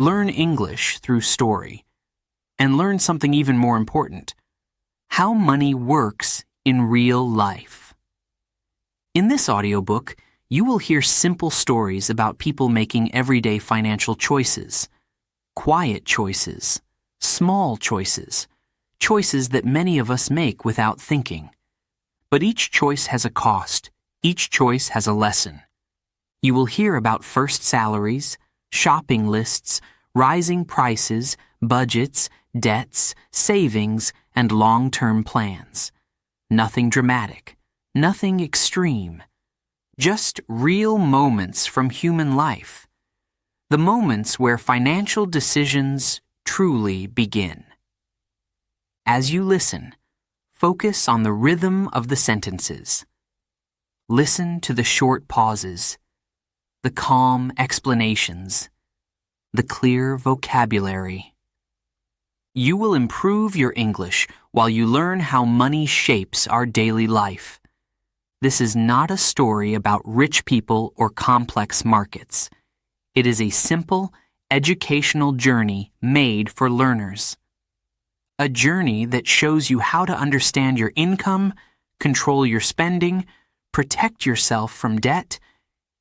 Learn English through story. And learn something even more important: how money works in real life. In this audiobook, you will hear simple stories about people making everyday financial choices. Quiet choices, small choices, choices that many of us make without thinking. But each choice has a cost. Each choice has a lesson. You will hear about first salaries, shopping lists, rising prices, budgets, debts, savings, and long-term plans. Nothing dramatic, nothing extreme. Just real moments from human life. The moments where financial decisions truly begin. As you listen, focus on the rhythm of the sentences. Listen to the short pauses, the calm explanations, the clear vocabulary. You will improve your English while you learn how money shapes our daily life. This is not a story about rich people or complex markets. It is a simple, educational journey made for learners. A journey that shows you how to understand your income, control your spending, protect yourself from debt,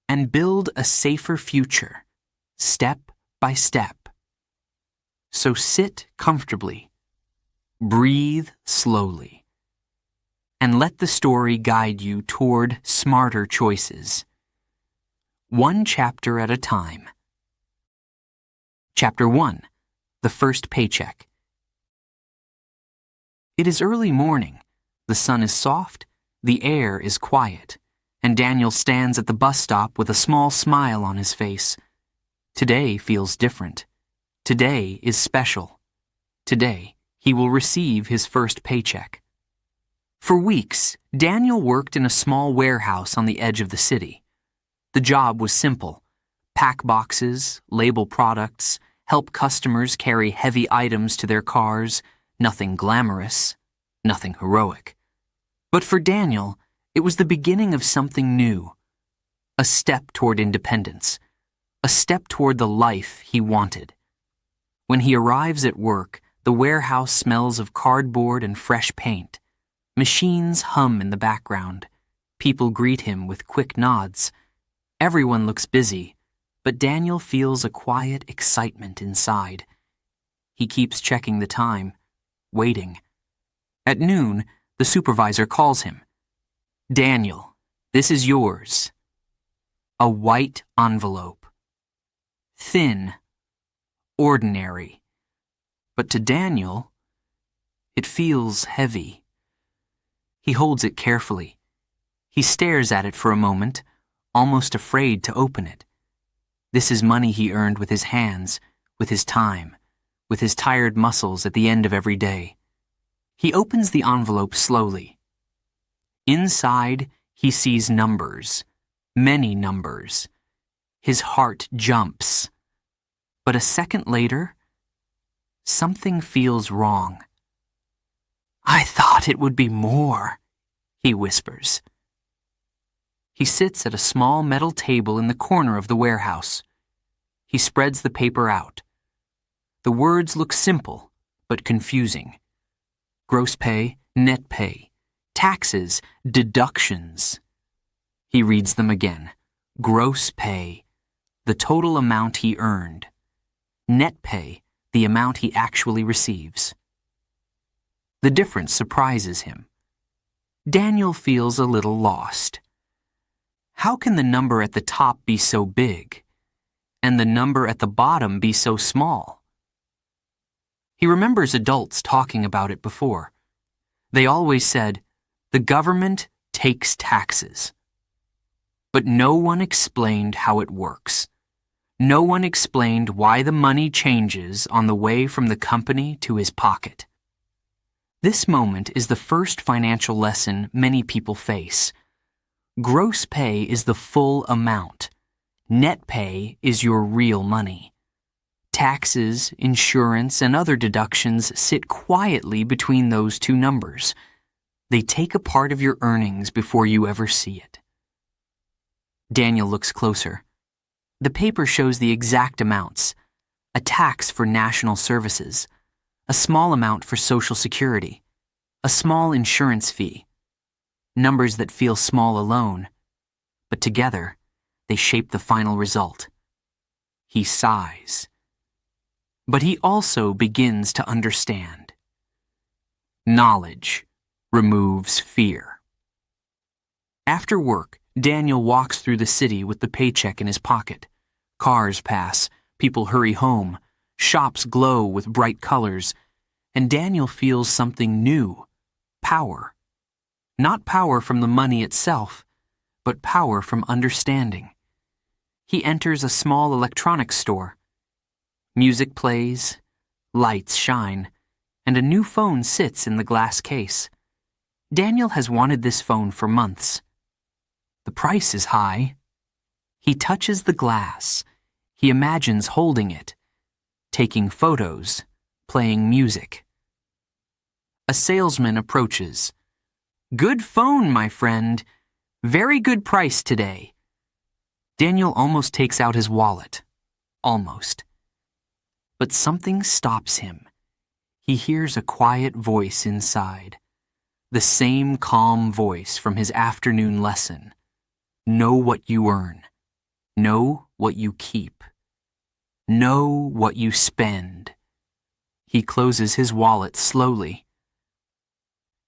and build a safer future, step by step. So sit comfortably, breathe slowly, and let the story guide you toward smarter choices. One chapter at a time. Chapter 1. The First Paycheck. It is early morning. The sun is soft, the air is quiet, and Daniel stands at the bus stop with a small smile on his face. Today feels different. Today is special. Today, he will receive his first paycheck. For weeks, Daniel worked in a small warehouse on the edge of the city. The job was simple: pack boxes, label products, help customers carry heavy items to their cars. Nothing glamorous, nothing heroic. But for Daniel, it was the beginning of something new. A step toward independence. A step toward the life he wanted. When he arrives at work, the warehouse smells of cardboard and fresh paint. Machines hum in the background. People greet him with quick nods. Everyone looks busy, but Daniel feels a quiet excitement inside. He keeps checking the time, waiting. At noon, the supervisor calls him. "Daniel, this is yours." A white envelope. Thin, ordinary. But to Daniel, it feels heavy. He holds it carefully. He stares at it for a moment, almost afraid to open it. This is money he earned with his hands, with his time, with his tired muscles at the end of every day. He opens the envelope slowly. Inside, he sees numbers, many numbers. His heart jumps. But a second later, something feels wrong. "I thought it would be more," he whispers. He sits at a small metal table in the corner of the warehouse. He spreads the paper out. The words look simple, but confusing. Gross pay, net pay, taxes, deductions. He reads them again. Gross pay, the total amount he earned. Net pay, the amount he actually receives. The difference surprises him. Daniel feels a little lost. How can the number at the top be so big, and the number at the bottom be so small? He remembers adults talking about it before. They always said, "The government takes taxes." But no one explained how it works. No one explained why the money changes on the way from the company to his pocket. This moment is the first financial lesson many people face. Gross pay is the full amount. Net pay is your real money. Taxes, insurance, and other deductions sit quietly between those two numbers. They take a part of your earnings before you ever see it. Daniel looks closer. The paper shows the exact amounts. a tax for national services, a small amount for Social Security, a small insurance fee. Numbers that feel small alone, but together they shape the final result. He sighs. But he also begins to understand. Knowledge removes fear. After work, Daniel walks through the city with the paycheck in his pocket. Cars pass, people hurry home, shops glow with bright colors, and Daniel feels something new, power. Not power from the money itself, but power from understanding. He enters a small electronics store. Music plays, lights shine, and a new phone sits in the glass case. Daniel has wanted this phone for months. The price is high. He touches the glass. He imagines holding it, taking photos, playing music. A salesman approaches. "Good phone, my friend. Very good price today." Daniel almost takes out his wallet. Almost. But something stops him. He hears a quiet voice inside. The same calm voice from his afternoon lesson. Know what you earn. Know what you keep. Know what you spend. He closes his wallet slowly.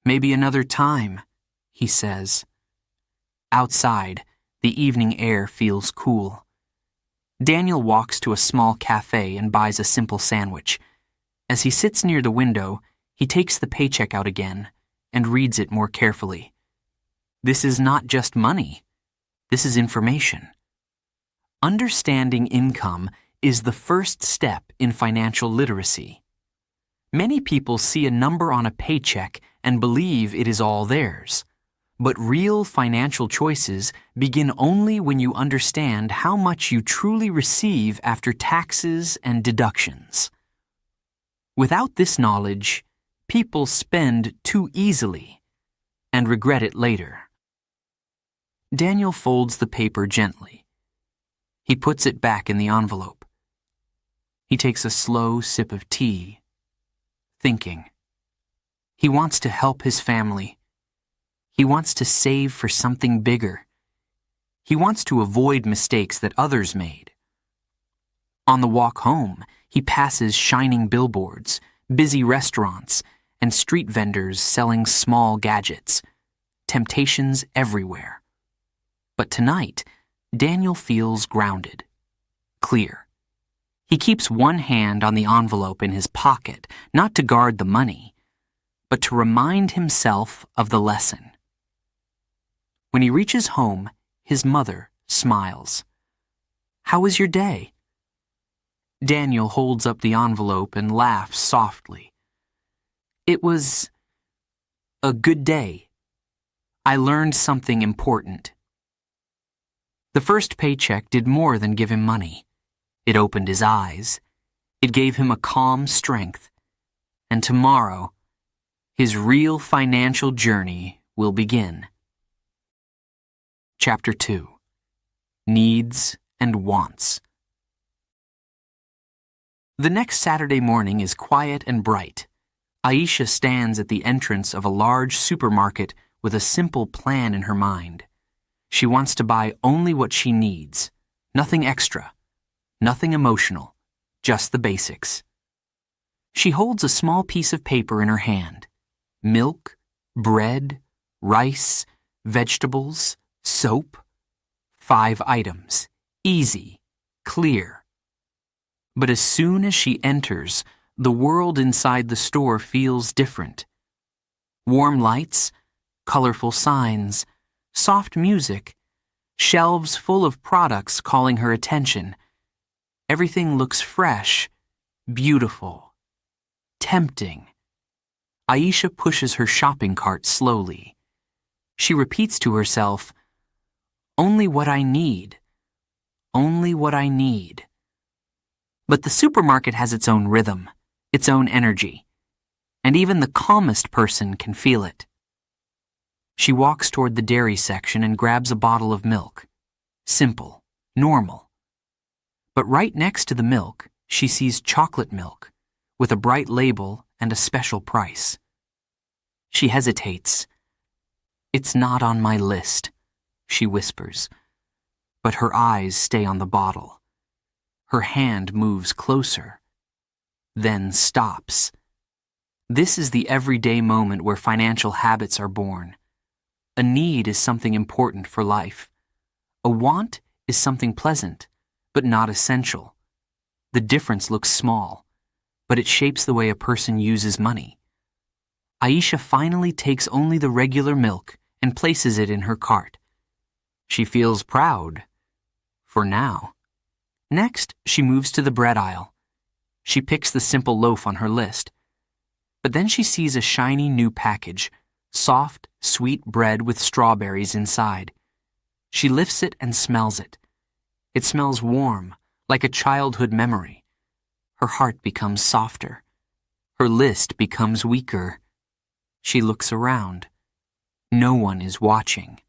"Maybe another time," he says. Outside, the evening air feels cool. Daniel walks to a small cafe and buys a simple sandwich. As he sits near the window, he takes the paycheck out again and reads it more carefully. This is not just money. This is information. Understanding income is the first step in financial literacy. Many people see a number on a paycheck and believe it is all theirs. But real financial choices begin only when you understand how much you truly receive after taxes and deductions. Without this knowledge, people spend too easily and regret it later. Daniel folds the paper gently. He puts it back in the envelope. He takes a slow sip of tea, thinking. He wants to help his family. He wants to save for something bigger. He wants to avoid mistakes that others made. On the walk home, he passes shining billboards, busy restaurants, and street vendors selling small gadgets. Temptations everywhere. But tonight, Daniel feels grounded, clear. He keeps one hand on the envelope in his pocket, not to guard the money, but to remind himself of the lesson. When he reaches home, his mother smiles. "How was your day?" Daniel holds up the envelope and laughs softly. "It was a good day. I learned something important." The first paycheck did more than give him money. It opened his eyes. It gave him a calm strength. And tomorrow, his real financial journey will begin. Chapter 2. Needs and Wants. The next Saturday morning is quiet and bright. Aisha stands at the entrance of a large supermarket with a simple plan in her mind. She wants to buy only what she needs, nothing extra, nothing emotional, just the basics. She holds a small piece of paper in her hand. Milk, bread, rice, vegetables, soap. 5 items. Easy, clear. But as soon as she enters, the world inside the store feels different. Warm lights, colorful signs, soft music, shelves full of products calling her attention. Everything looks fresh, beautiful, tempting. Aisha pushes her shopping cart slowly. She repeats to herself, "Only what I need. Only what I need." But the supermarket has its own rhythm, its own energy, and even the calmest person can feel it. She walks toward the dairy section and grabs a bottle of milk. Simple, normal. But right next to the milk she sees chocolate milk with a bright label and a special price. She hesitates. "It's not on my list," she whispers, but her eyes stay on the bottle. Her hand moves closer, then stops. This is the everyday moment where financial habits are born. A need is something important for life. A want is something pleasant, but not essential. The difference looks small, but it shapes the way a person uses money. Aisha finally takes only the regular milk and places it in her cart. She feels proud. For now. Next, she moves to the bread aisle. She picks the simple loaf on her list. But then she sees a shiny new package, soft, sweet bread with strawberries inside. She lifts it and smells it. It smells warm, like a childhood memory. Her heart becomes softer. Her list becomes weaker. She looks around. No one is watching.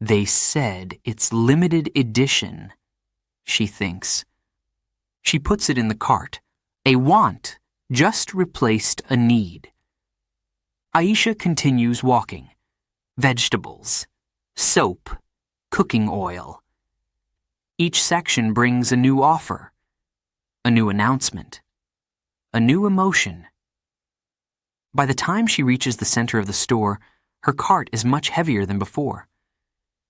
They said it's limited edition, she thinks. She puts it in the cart. A want just replaced a need. Aisha continues walking. Vegetables, soap, cooking oil. Each section brings a new offer, a new announcement, a new emotion. By the time she reaches the center of the store, her cart is much heavier than before.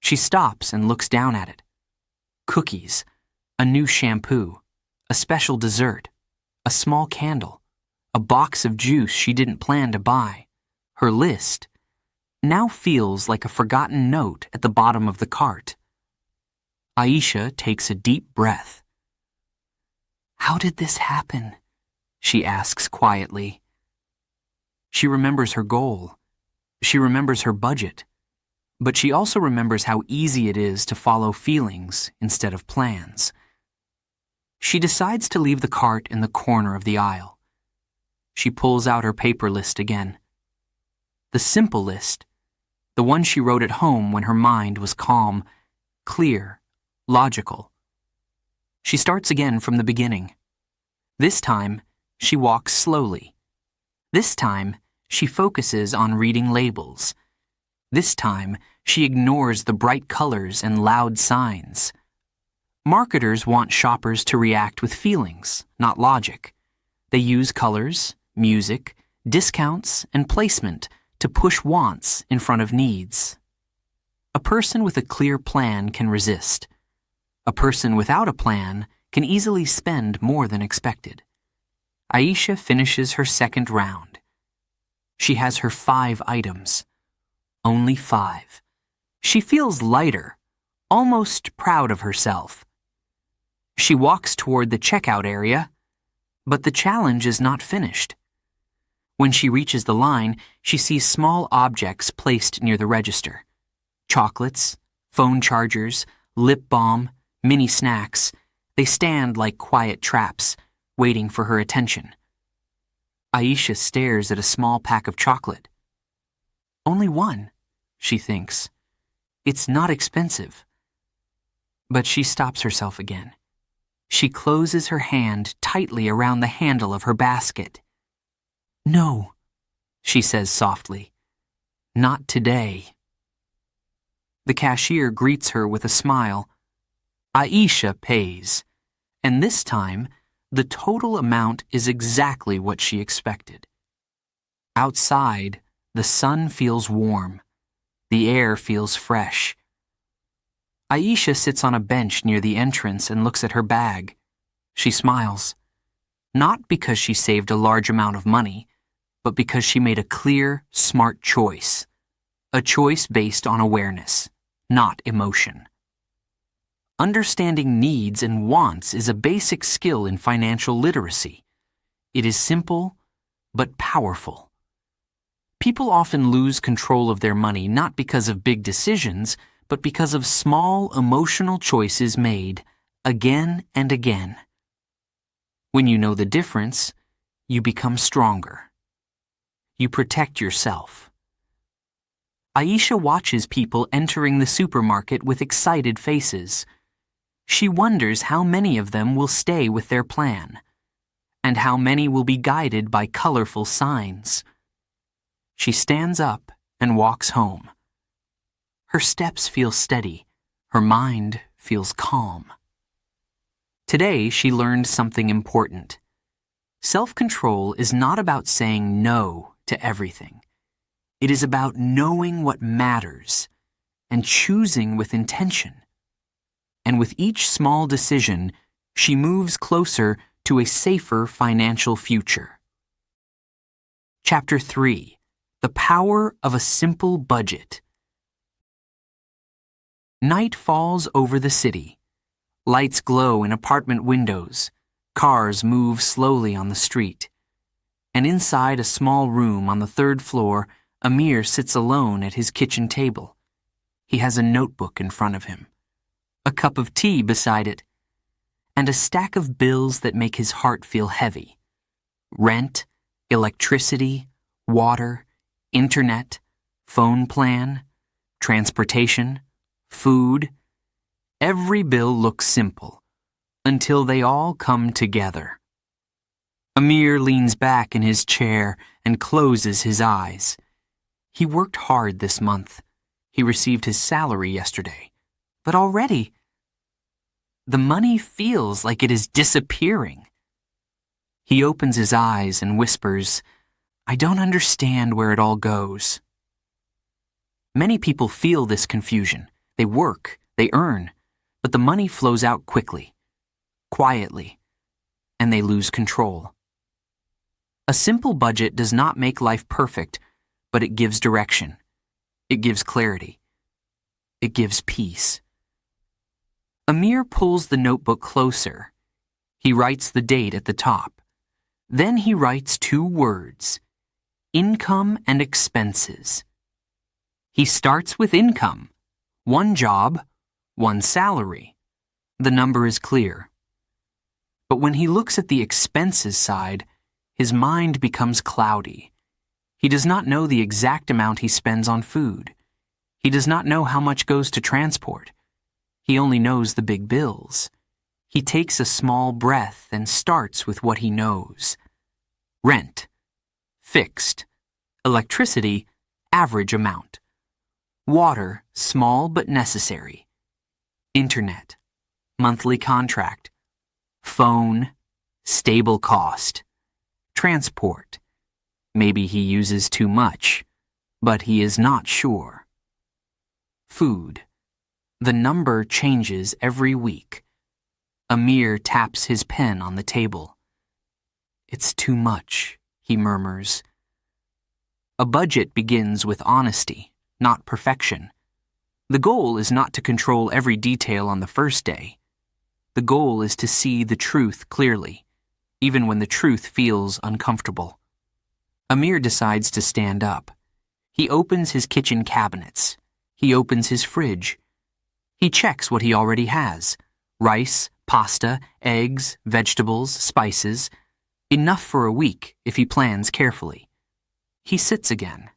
She stops and looks down at it. Cookies, a new shampoo, a special dessert, a small candle, a box of juice she didn't plan to buy. Her list now feels like a forgotten note at the bottom of the cart. Aisha takes a deep breath. "How did this happen?" she asks quietly. She remembers her goal. She remembers her budget. But she also remembers how easy it is to follow feelings instead of plans. She decides to leave the cart in the corner of the aisle. She pulls out her paper list again. The simple list, the one she wrote at home when her mind was calm, clear, logical. She starts again from the beginning. This time, she walks slowly. This time, she focuses on reading labels. This time, she ignores the bright colors and loud signs. Marketers want shoppers to react with feelings, not logic. They use colors, music, discounts, and placement to push wants in front of needs. A person with a clear plan can resist. A person without a plan can easily spend more than expected. Aisha finishes her second round. She has her 5 items. Only 5. She feels lighter, almost proud of herself. She walks toward the checkout area, but the challenge is not finished. When she reaches the line, she sees small objects placed near the register. Chocolates, phone chargers, lip balm, mini snacks. They stand like quiet traps, waiting for her attention. Aisha stares at a small pack of chocolate. Only one, she thinks. It's not expensive. But she stops herself again. She closes her hand tightly around the handle of her basket. "No," she says softly. "Not today." The cashier greets her with a smile. Aisha pays, and this time, the total amount is exactly what she expected. Outside, the sun feels warm. The air feels fresh. Aisha sits on a bench near the entrance and looks at her bag. She smiles. Not because she saved a large amount of money, but because she made a clear, smart choice. A choice based on awareness, not emotion. Understanding needs and wants is a basic skill in financial literacy. It is simple, but powerful. People often lose control of their money not because of big decisions, but because of small emotional choices made again and again. When you know the difference, you become stronger. You protect yourself. Aisha watches people entering the supermarket with excited faces. She wonders how many of them will stay with their plan, and how many will be guided by colorful signs. She stands up and walks home. Her steps feel steady. Her mind feels calm. Today, she learned something important. Self-control is not about saying no to everything. It is about knowing what matters and choosing with intention. And with each small decision, she moves closer to a safer financial future. Chapter 3: The Power of a Simple Budget. Night falls over the city. Lights glow in apartment windows. Cars move slowly on the street. And inside a small room on the 3rd floor, Amir sits alone at his kitchen table. He has a notebook in front of him, a cup of tea beside it, and a stack of bills that make his heart feel heavy. Rent, electricity, water, internet, phone plan, transportation, food. Every bill looks simple, until they all come together. Amir leans back in his chair and closes his eyes. He worked hard this month. He received his salary yesterday. But already, the money feels like it is disappearing. He opens his eyes and whispers, "I don't understand where it all goes." Many people feel this confusion. They work, they earn, but the money flows out quickly, quietly, and they lose control. A simple budget does not make life perfect, but it gives direction. It gives clarity. It gives peace. Amir pulls the notebook closer. He writes the date at the top. Then he writes 2 words: income and expenses. He starts with income. 1 job, 1 salary. The number is clear. But when he looks at the expenses side, his mind becomes cloudy. He does not know the exact amount he spends on food. He does not know how much goes to transport. He only knows the big bills. He takes a small breath and starts with what he knows. Rent, fixed. Electricity, average amount. Water, small but necessary. Internet, monthly contract. Phone, stable cost. Transport. Maybe he uses too much, but he is not sure. Food. The number changes every week. Amir taps his pen on the table. "It's too much," he murmurs. A budget begins with honesty, not perfection. The goal is not to control every detail on the first day. The goal is to see the truth clearly, even when the truth feels uncomfortable. Amir decides to stand up. He opens his kitchen cabinets. He opens his fridge. He checks what he already has: rice, pasta, eggs, vegetables, spices. Enough for a week if he plans carefully. He sits again.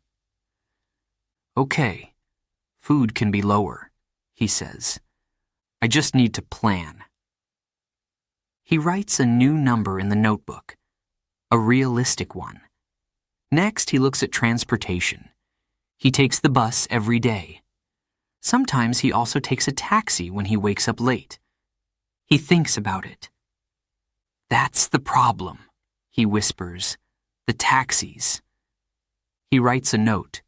"Okay, food can be lower," he says. "I just need to plan." He writes a new number in the notebook, a realistic one. Next, he looks at transportation. He takes the bus every day. Sometimes he also takes a taxi when he wakes up late. He thinks about it. "That's the problem," he whispers. "The taxis." He writes a note.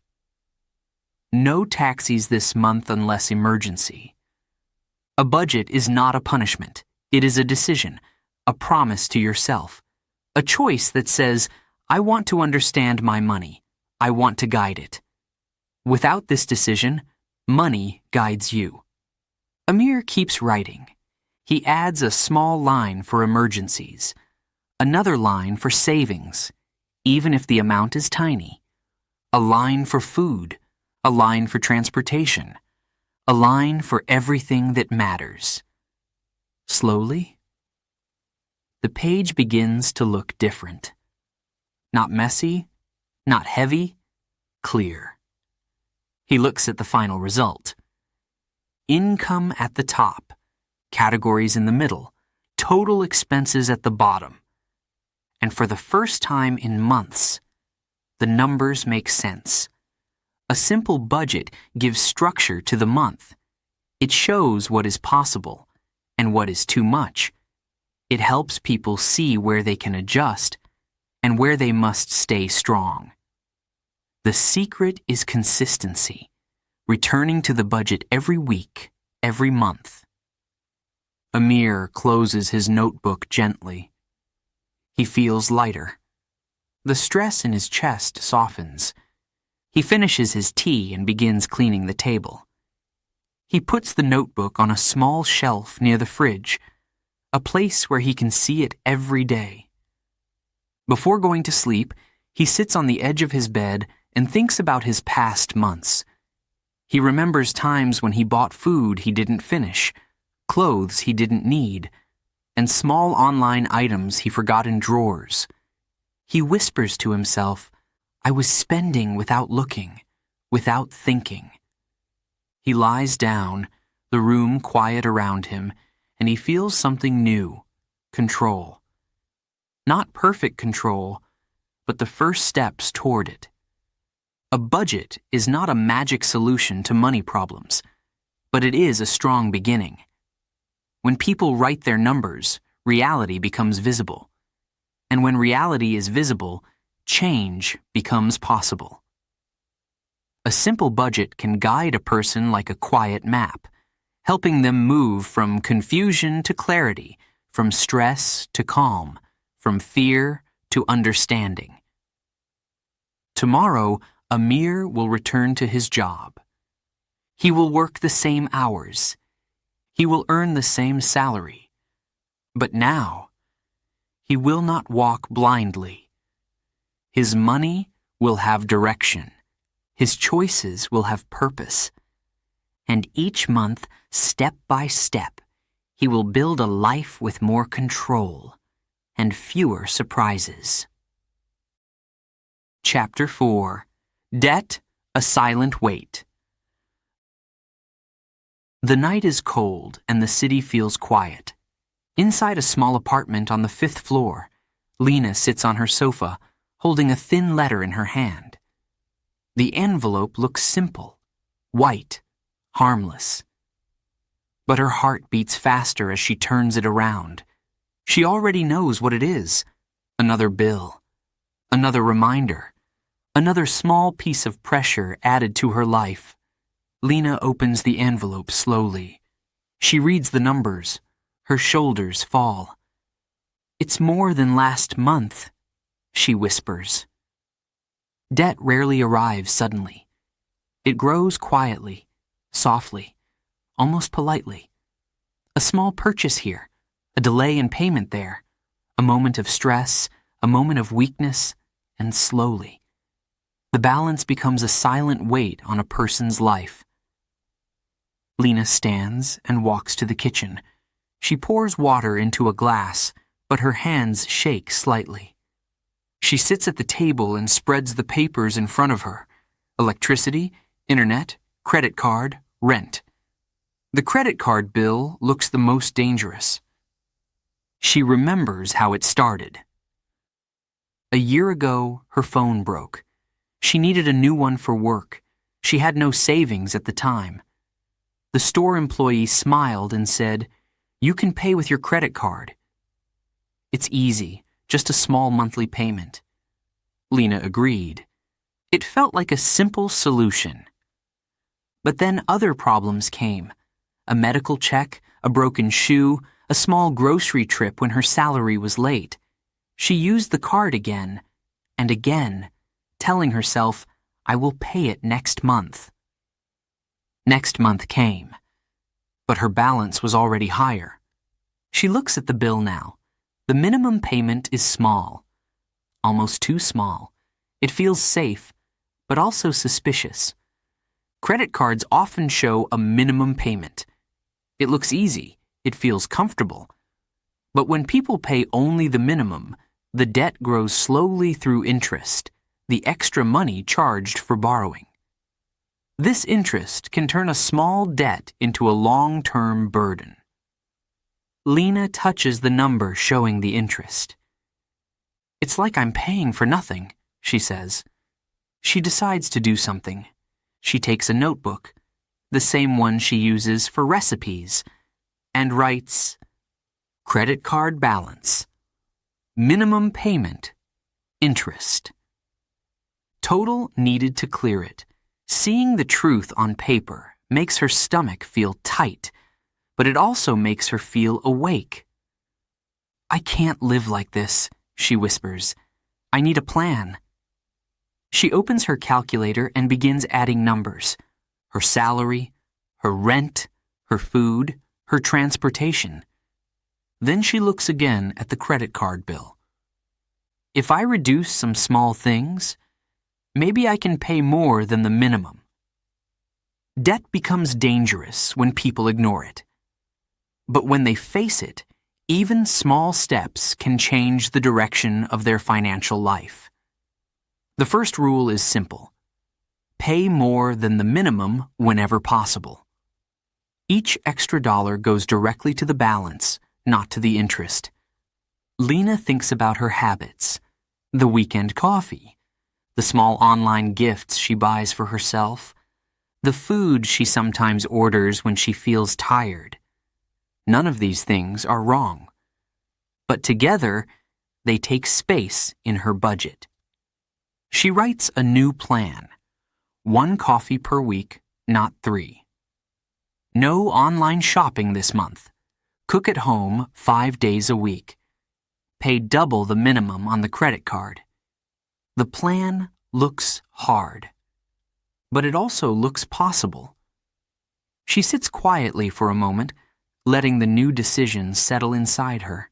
"No taxis this month unless emergency." A budget is not a punishment. It is a decision, a promise to yourself, a choice that says, "I want to understand my money. I want to guide it." Without this decision, money guides you. Amir keeps writing. He adds a small line for emergencies, another line for savings, even if the amount is tiny, a line for food, a line for transportation, a line for everything that matters. Slowly, the page begins to look different. Not messy, not heavy, clear. He looks at the final result. Income at the top, categories in the middle, total expenses at the bottom. And for the first time in months, the numbers make sense. A simple budget gives structure to the month. It shows what is possible and what is too much. It helps people see where they can adjust and where they must stay strong. The secret is consistency, returning to the budget every week, every month. Amir closes his notebook gently. He feels lighter. The stress in his chest softens. He finishes his tea and begins cleaning the table. He puts the notebook on a small shelf near the fridge, a place where he can see it every day. Before going to sleep, he sits on the edge of his bed and thinks about his past months. He remembers times when he bought food he didn't finish, clothes he didn't need, and small online items he forgot in drawers. He whispers to himself, "I was spending without looking, without thinking." He lies down, the room quiet around him, and he feels something new, control. Not perfect control, but the first steps toward it. A budget is not a magic solution to money problems, but it is a strong beginning. When people write their numbers, reality becomes visible. And when reality is visible, change becomes possible. A simple budget can guide a person like a quiet map, helping them move from confusion to clarity, from stress to calm, from fear to understanding. Tomorrow, Amir will return to his job. He will work the same hours. He will earn the same salary. But now, he will not walk blindly. His money will have direction. His choices will have purpose. And each month, step by step, he will build a life with more control and fewer surprises. Chapter 4. Debt, a Silent Weight. The night is cold and the city feels quiet. Inside a small apartment on the 5th floor, Lena sits on her sofa, holding a thin letter in her hand. The envelope looks simple, white, harmless. But her heart beats faster as she turns it around. She already knows what it is. Another bill. Another reminder. Another small piece of pressure added to her life. Lena opens the envelope slowly. She reads the numbers. Her shoulders fall. "It's more than last month," she whispers. Debt rarely arrives suddenly. It grows quietly, softly, almost politely. A small purchase here, a delay in payment there, a moment of stress, a moment of weakness, and slowly, the balance becomes a silent weight on a person's life. Lena stands and walks to the kitchen. She pours water into a glass, but her hands shake slightly. She sits at the table and spreads the papers in front of her. Electricity, internet, credit card, rent. The credit card bill looks the most dangerous. She remembers how it started. A year ago, her phone broke. She needed a new one for work. She had no savings at the time. The store employee smiled and said, "You can pay with your credit card. It's easy, just a small monthly payment." Lena agreed. It felt like a simple solution. But then other problems came. A medical check, a broken shoe, a small grocery trip when her salary was late. She used the card again and again, telling herself, "I will pay it next month." Next month came, but her balance was already higher. She looks at the bill now. The minimum payment is small, almost too small. It feels safe, but also suspicious. Credit cards often show a minimum payment. It looks easy, it feels comfortable. But when people pay only the minimum, the debt grows slowly through interest, the extra money charged for borrowing. This interest can turn a small debt into a long-term burden. Lena touches the number showing the interest. "It's like I'm paying for nothing," she says. She decides to do something. She takes a notebook, the same one she uses for recipes, and writes, "Credit card balance, minimum payment, interest." Total needed to clear it. Seeing the truth on paper makes her stomach feel tight, but it also makes her feel awake. "I can't live like this," she whispers. "I need a plan." She opens her calculator and begins adding numbers: her salary, her rent, her food, her transportation. Then she looks again at the credit card bill. "If I reduce some small things, maybe I can pay more than the minimum." Debt becomes dangerous when people ignore it. But when they face it, even small steps can change the direction of their financial life. The first rule is simple: pay more than the minimum whenever possible. Each extra dollar goes directly to the balance, not to the interest. Lena thinks about her habits: the weekend coffee, the small online gifts she buys for herself, the food she sometimes orders when she feels tired. None of these things are wrong, but together they take space in her budget. She writes a new plan: 1 coffee per week, not 3. No online shopping this month. Cook at home 5 days a week. Pay double the minimum on the credit card. The plan looks hard, but it also looks possible. She sits quietly for a moment, letting the new decision settle inside her.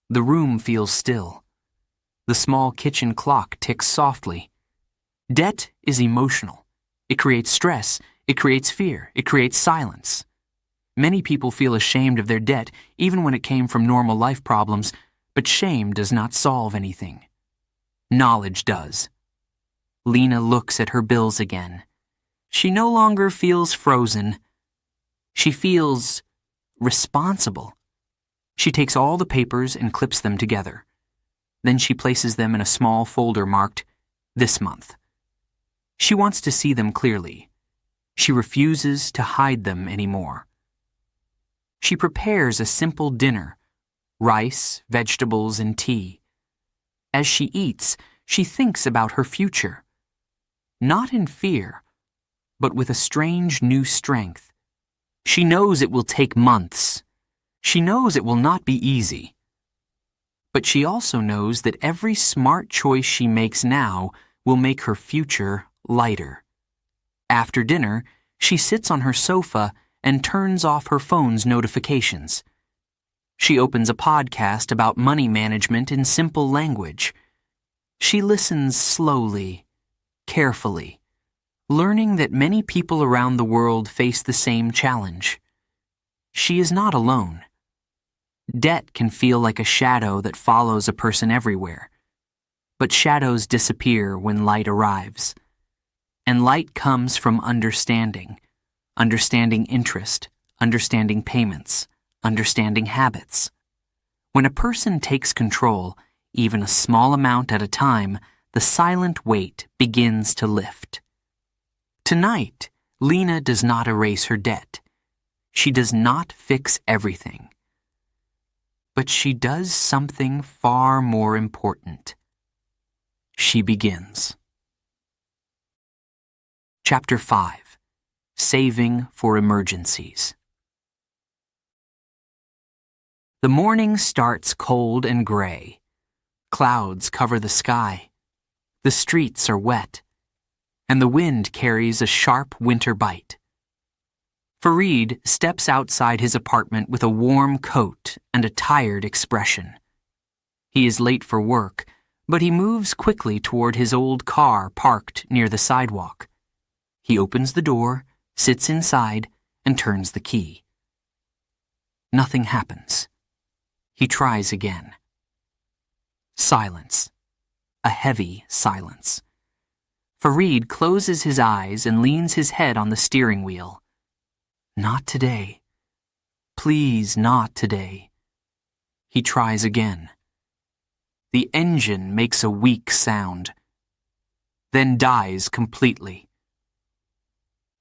The room feels still. The small kitchen clock ticks softly. Debt is emotional. It creates stress. It creates fear. It creates silence. Many people feel ashamed of their debt, even when it came from normal life problems, but shame does not solve anything. Knowledge does. Lena looks at her bills again. She no longer feels frozen. She feels responsible. She takes all the papers and clips them together. Then she places them in a small folder marked "This month." She wants to see them clearly. She refuses to hide them anymore. She prepares a simple dinner: rice, vegetables, and tea. As she eats, she thinks about her future. Not in fear, but with a strange new strength. She knows it will take months. She knows it will not be easy. But she also knows that every smart choice she makes now will make her future lighter. After dinner, she sits on her sofa and turns off her phone's notifications. She opens a podcast about money management in simple language. She listens slowly, carefully, learning that many people around the world face the same challenge. She is not alone. Debt can feel like a shadow that follows a person everywhere. But shadows disappear when light arrives. And light comes from understanding interest, understanding payments, understanding habits. When a person takes control, even a small amount at a time, the silent weight begins to lift. Tonight, Lena does not erase her debt. She does not fix everything. But she does something far more important. She begins. Chapter 5. Saving for Emergencies. The morning starts cold and gray. Clouds cover the sky. The streets are wet, and the wind carries a sharp winter bite. Fareed steps outside his apartment with a warm coat and a tired expression. He is late for work, but he moves quickly toward his old car parked near the sidewalk. He opens the door, sits inside, and turns the key. Nothing happens. He tries again. Silence. A heavy silence. Fareed closes his eyes and leans his head on the steering wheel. Not today. Please, not today. He tries again. The engine makes a weak sound, then dies completely.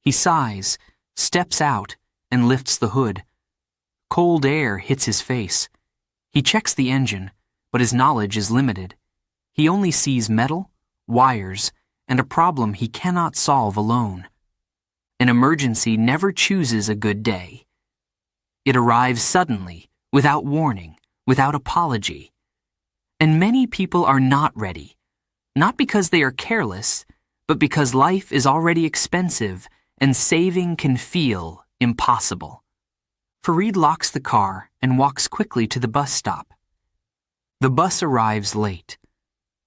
He sighs, steps out, and lifts the hood. Cold air hits his face. He checks the engine, but his knowledge is limited. He only sees metal, wires, and a problem he cannot solve alone. An emergency never chooses a good day. It arrives suddenly, without warning, without apology. And many people are not ready, not because they are careless, but because life is already expensive and saving can feel impossible. Fareed locks the car and walks quickly to the bus stop. The bus arrives late.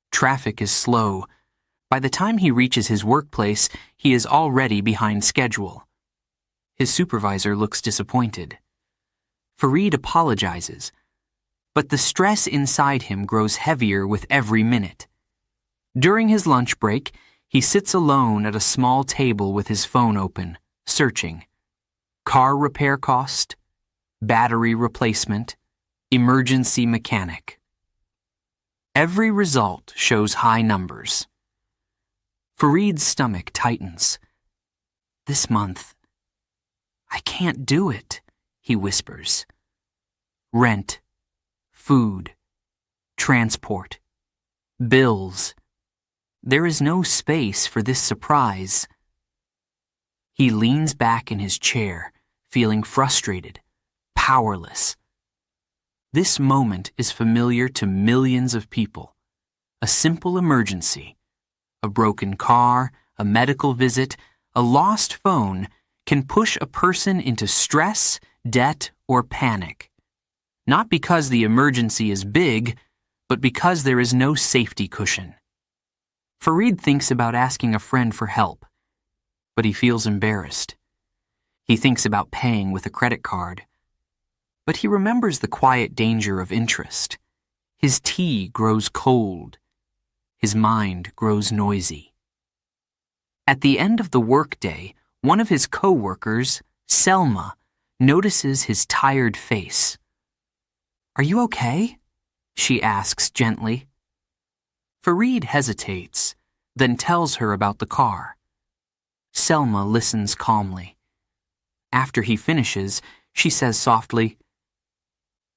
Traffic is slow. By the time he reaches his workplace, he is already behind schedule. His supervisor looks disappointed. Fareed apologizes, but the stress inside him grows heavier with every minute. During his lunch break, he sits alone at a small table with his phone open, searching. Car repair cost, battery replacement, emergency mechanic. Every result shows high numbers. Fareed's stomach tightens. This month, I can't do it, he whispers. Rent, food, transport, bills. There is no space for this surprise. He leans back in his chair, feeling frustrated, powerless. This moment is familiar to millions of people. A simple emergency, a broken car, a medical visit, a lost phone can push a person into stress, debt, or panic. Not because the emergency is big, but because there is no safety cushion. Fareed thinks about asking a friend for help, but he feels embarrassed. He thinks about paying with a credit card, but he remembers the quiet danger of interest. His tea grows cold. His mind grows noisy. At the end of the workday, one of his co-workers, Selma, notices his tired face. "Are you okay?" she asks gently. Fareed hesitates, then tells her about the car. Selma listens calmly. After he finishes, she says softly,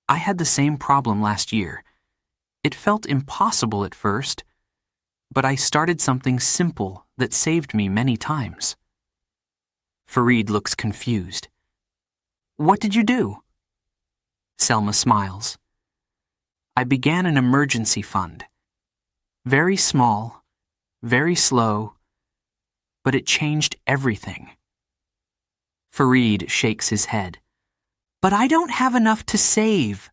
"I had the same problem last year. It felt impossible at first, but I started something simple that saved me many times." Fareed looks confused. "What did you do?" Selma smiles. "I began an emergency fund. Very small, very slow, but it changed everything." Fareed shakes his head. "But I don't have enough to save.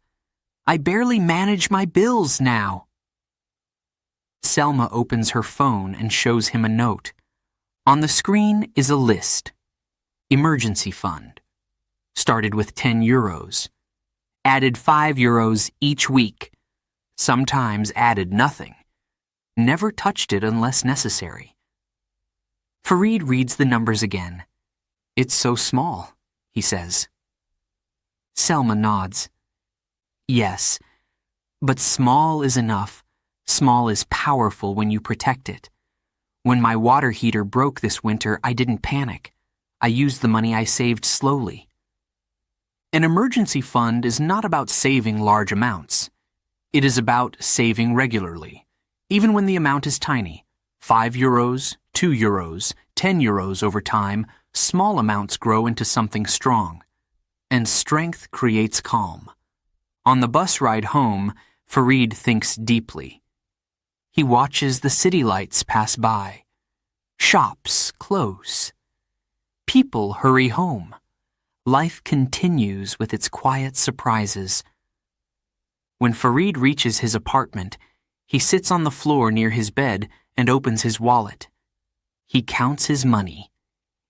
I barely manage my bills now." Selma opens her phone and shows him a note. On the screen is a list. Emergency fund. Started with €10. Added €5 each week. Sometimes added nothing. Never touched it unless necessary. Fareed reads the numbers again. "It's so small," he says. Selma nods. "Yes, but small is enough. Small is powerful when you protect it. When my water heater broke this winter, I didn't panic. I used the money I saved slowly." An emergency fund is not about saving large amounts. It is about saving regularly, even when the amount is tiny. €5, €2, €10 over time, small amounts grow into something strong. And strength creates calm. On the bus ride home, Fareed thinks deeply. He watches the city lights pass by. Shops close. People hurry home. Life continues with its quiet surprises. When Fareed reaches his apartment, he sits on the floor near his bed and opens his wallet. He counts his money.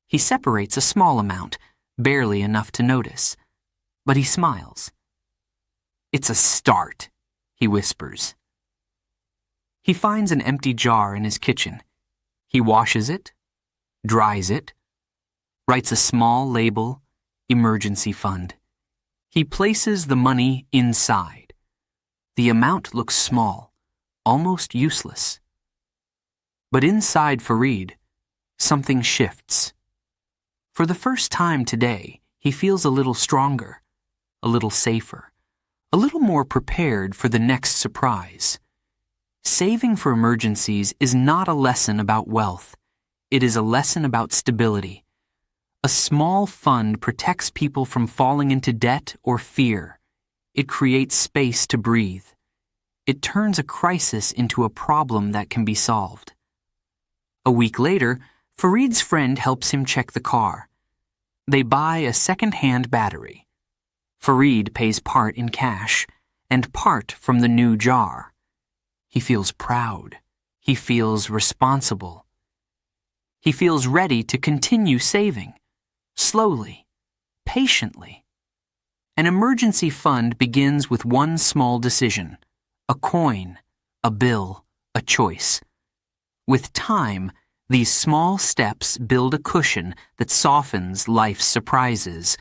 He separates a small amount, barely enough to notice, but he smiles. "It's a start," he whispers. He finds an empty jar in his kitchen. He washes it, dries it, writes a small label, emergency fund. He places the money inside. The amount looks small, almost useless. But inside Fareed, something shifts. For the first time today, he feels a little stronger, a little safer, a little more prepared for the next surprise. Saving for emergencies is not a lesson about wealth. It is a lesson about stability. A small fund protects people from falling into debt or fear. It creates space to breathe. It turns a crisis into a problem that can be solved. A week later, Fareed's friend helps him check the car. They buy a second-hand battery. Fareed pays part in cash and part from the new jar. He feels proud. He feels responsible. He feels ready to continue saving, slowly, patiently. An emergency fund begins with one small decision, a coin, a bill, a choice. With time, these small steps build a cushion that softens life's surprises,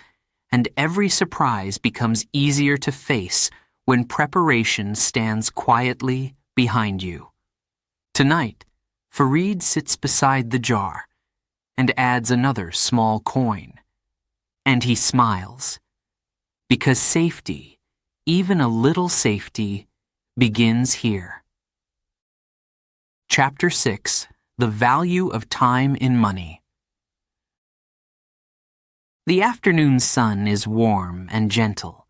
and every surprise becomes easier to face when preparation stands quietly behind you. Tonight, Fareed sits beside the jar and adds another small coin. And he smiles, because safety, even a little safety, begins here. Chapter 6: The Value of Time in Money. The afternoon sun is warm and gentle.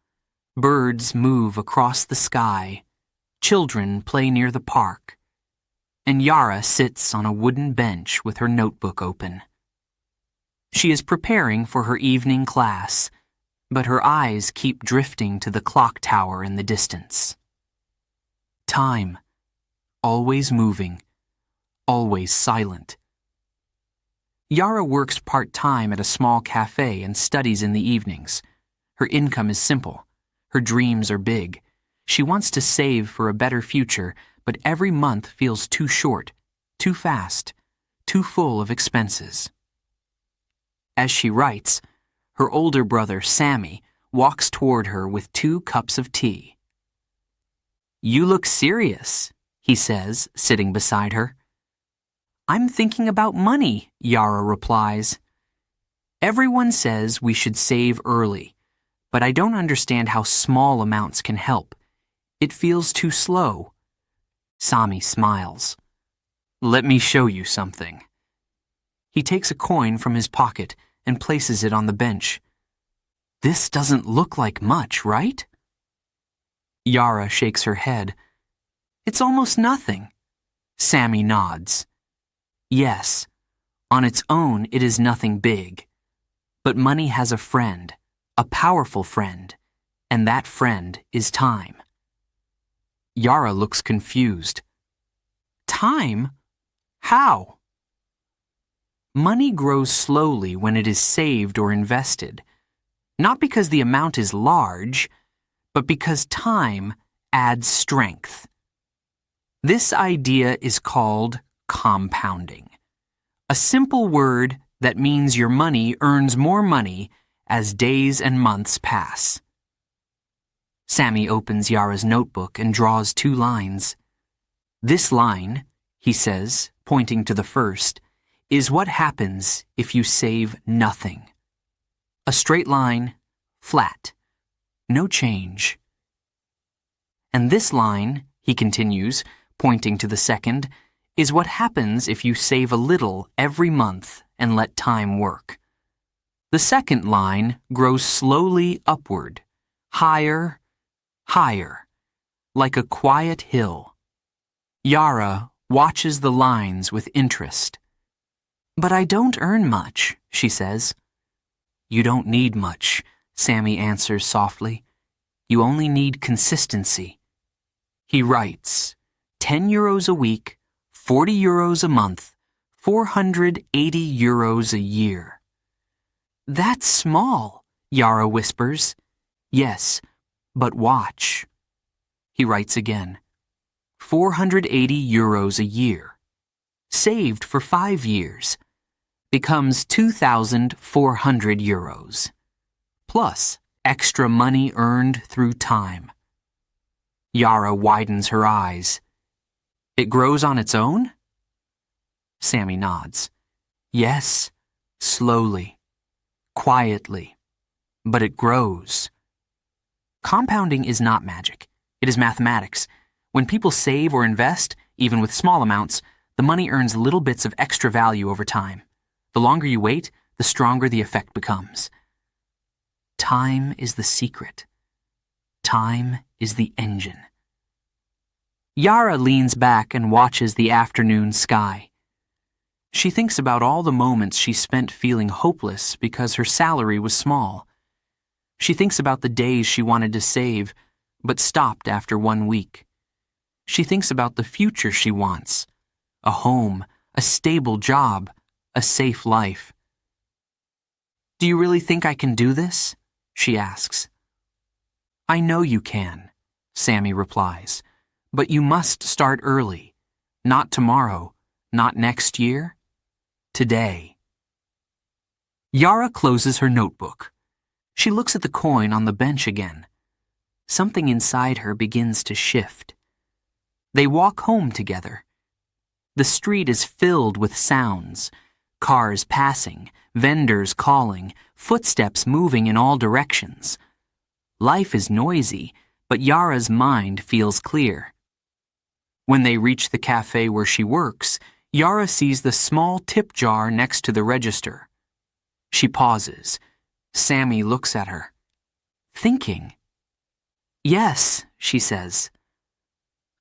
Birds move across the sky. Children play near the park. And Yara sits on a wooden bench with her notebook open. She is preparing for her evening class, but her eyes keep drifting to the clock tower in the distance. Time, always moving, always silent. Yara works part-time at a small cafe and studies in the evenings. Her income is simple. Her dreams are big. She wants to save for a better future, but every month feels too short, too fast, too full of expenses. As she writes, her older brother, Sammy, walks toward her with 2 cups of tea. "You look serious," he says, sitting beside her. "I'm thinking about money," Yara replies. "Everyone says we should save early, but I don't understand how small amounts can help. It feels too slow." Sammy smiles. "Let me show you something." He takes a coin from his pocket and places it on the bench. "This doesn't look like much, right?" Yara shakes her head. "It's almost nothing." Sammy nods. "Yes, on its own it is nothing big. But money has a friend, a powerful friend, and that friend is time." Yara looks confused. "Time? How?" Money grows slowly when it is saved or invested, not because the amount is large, but because time adds strength. This idea is called compounding, a simple word that means your money earns more money as days and months pass. Sammy opens Yara's notebook and draws 2 lines. "This line," he says, pointing to the first, "is what happens if you save nothing." A straight line, flat, no change. "And this line," he continues, pointing to the second, "is what happens if you save a little every month and let time work." The second line grows slowly upward, higher, higher, like a quiet hill. Yara watches the lines with interest. "But I don't earn much," she says. "You don't need much," Sammy answers softly. "You only need consistency." He writes, 10 euros a week, 40 euros a month, 480 euros a year. "That's small," Yara whispers. "Yes, but watch." He writes again, 480 euros a year. Saved for 5 years. Becomes 2,400 euros. Plus, extra money earned through time. Yara widens her eyes. It grows on its own? Sammy nods. Yes, slowly, quietly, but it grows. Compounding is not magic. It is mathematics. When people save or invest, even with small amounts, the money earns little bits of extra value over time. The longer you wait, the stronger the effect becomes. Time is the secret. Time is the engine. Yara leans back and watches the afternoon sky. She thinks about all the moments she spent feeling hopeless because her salary was small. She thinks about the days she wanted to save, but stopped after 1 week. She thinks about the future she wants: a home, a stable job, a safe life. Do you really think I can do this? She asks. I know you can, Sammy replies, but you must start early. Not tomorrow, not next year, today. Yara closes her notebook. She looks at the coin on the bench again. Something inside her begins to shift. They walk home together. The street is filled with sounds: cars passing, vendors calling, footsteps moving in all directions. Life is noisy, but Yara's mind feels clear. When they reach the cafe where she works, Yara sees the small tip jar next to the register. She pauses. Sammy looks at her. Thinking. Yes, she says.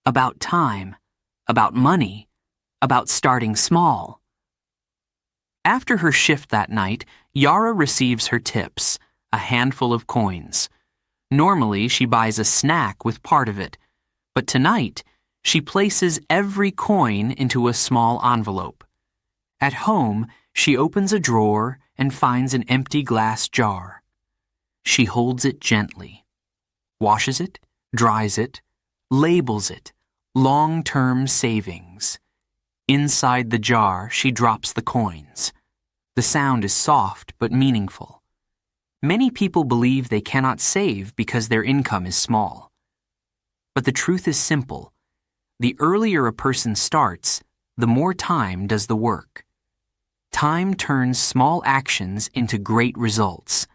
About time, about money, about starting small. After her shift that night, Yara receives her tips, a handful of coins. Normally, she buys a snack with part of it, but tonight, she places every coin into a small envelope. At home, she opens a drawer and finds an empty glass jar. She holds it gently, washes it, dries it, labels it, long-term savings. Inside the jar, she drops the coins. The sound is soft but meaningful. Many people believe they cannot save because their income is small. But the truth is simple. The earlier a person starts, the more time does the work. Time turns small actions into great results.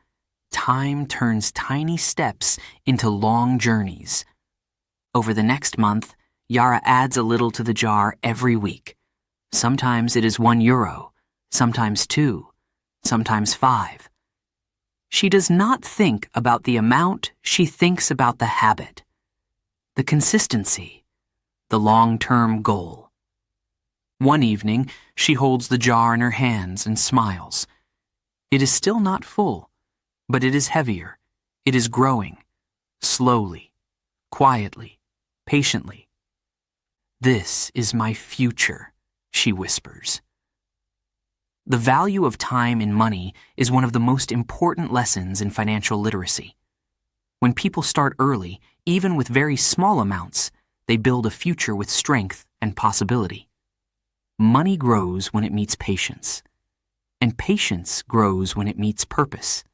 Time turns tiny steps into long journeys. Over the next month, Yara adds a little to the jar every week. Sometimes it is €1, sometimes 2, sometimes 5. She does not think about the amount, she thinks about the habit, the consistency, the long-term goal. One evening, she holds the jar in her hands and smiles. It is still not full, but it is heavier. It is growing, slowly, quietly, patiently. This is my future, she whispers. The value of time in money is one of the most important lessons in financial literacy. When people start early, even with very small amounts, they build a future with strength and possibility. Money grows when it meets patience, and patience grows when it meets purpose.